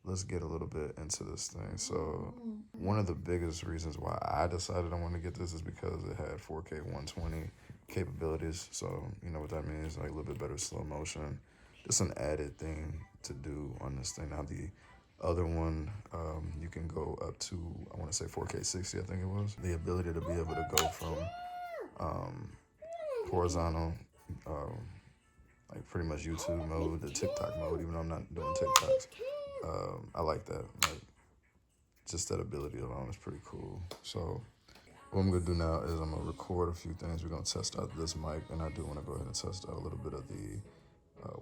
let's get a little bit into this thing. So one of the biggest reasons why I decided I want to get this is because it had 4K 120 capabilities. So you know what that means, like a little bit better slow motion. Just an added thing to do on this thing. Now the other one, you can go up to, I want to say 4K 60, I think it was. The ability to be able to go from horizontal, like pretty much YouTube mode to TikTok mode, even though I'm not doing TikToks. I like that. Like, just that ability alone is pretty cool. So what I'm gonna do now is I'm gonna record a few things. We're gonna test out this mic, and I do want to go ahead and test out a little bit of the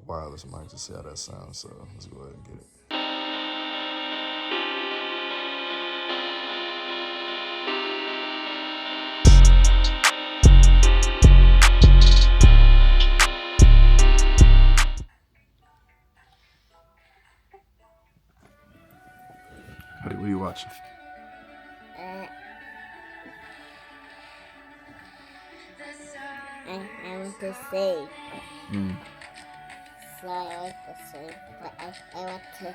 wireless mic to see how that sounds. So let's go ahead and get it. What are you watching? I want to sing. So I want to sing, but I want to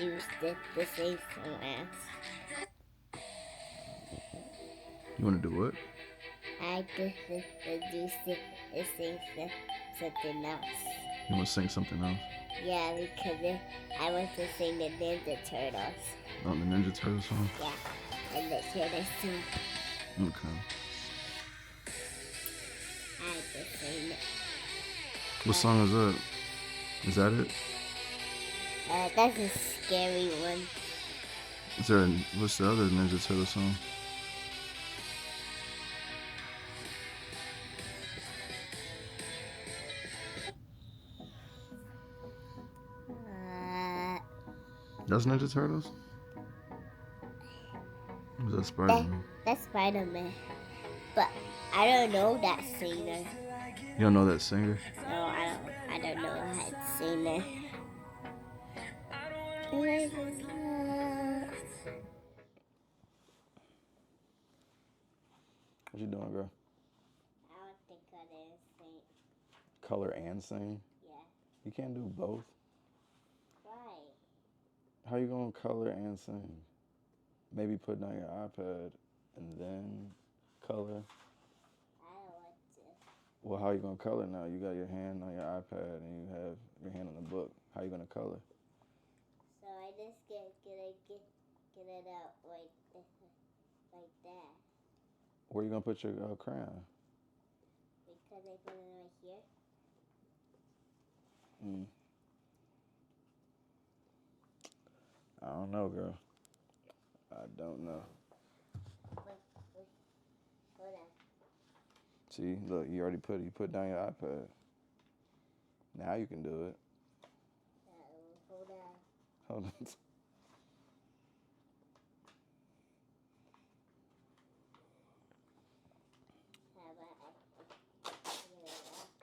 use the sing somewhere else. You want to do what? I do sing something else. You want to sing something else? Yeah, because I want to sing the Ninja Turtles. Oh, the Ninja Turtles song? Yeah, and the Turtles song. Okay. I just sing it. What song is that? Is that it? That's a scary one. Is there what's the other Ninja Turtle song? That's Ninja Turtles? Or is that Spider-Man? That's Spider-Man. But I don't know that singer. You don't know that singer? No, I don't know that singer. What you doing, girl? I want to color and sing. Color and sing? Yeah. You can't do both. Why? How you gonna color and sing? Maybe put down your iPad and then color. I don't want to. Well, how you gonna color now? You got your hand on your iPad and you have your hand on the book. How you gonna color? So I just get it out like that. Where you gonna put your crayon? Because I put it right here. I don't know, girl. I don't know. Hold on. See, look, you put down your iPad. Now you can do it. Hold on. Hold on.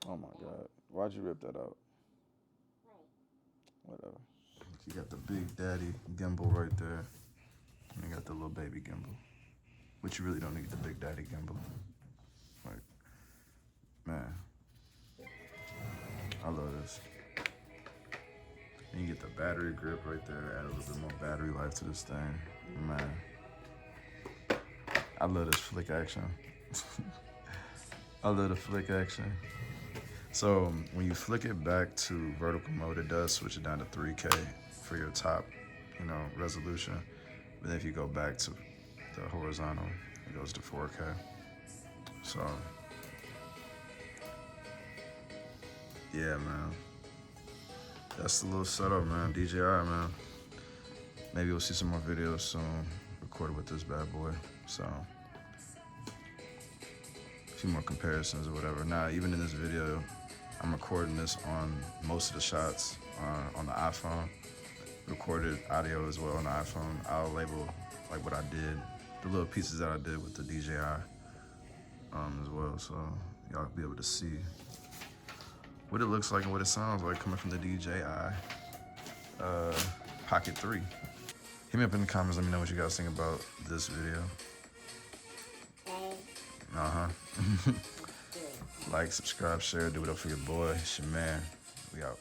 Oh my God. Why'd you rip that out? Whatever. You got the Big Daddy gimbal right there. And you got the little baby gimbal. But you really don't need the Big Daddy gimbal. Like, man. I love this. And you get the battery grip right there. Add a little bit more battery life to this thing. Man. I love this flick action. I love the flick action. So when you flick it back to vertical mode, it does switch it down to 3K for your top, resolution. But then if you go back to the horizontal, it goes to 4K. So, yeah, man. That's the little setup, man. DJI, man. Maybe we'll see some more videos soon recorded with this bad boy. So, a few more comparisons or whatever. Now, even in this video, I'm recording this on most of the shots on the iPhone. Recorded audio as well on the iPhone. I'll label like what I did, the little pieces that I did with the DJI as well, so y'all be able to see what it looks like and what it sounds like coming from the DJI Pocket 3. Hit me up in the comments, let me know what you guys think about this video. Like, subscribe, share, do it up for your boy. It's your man. We out.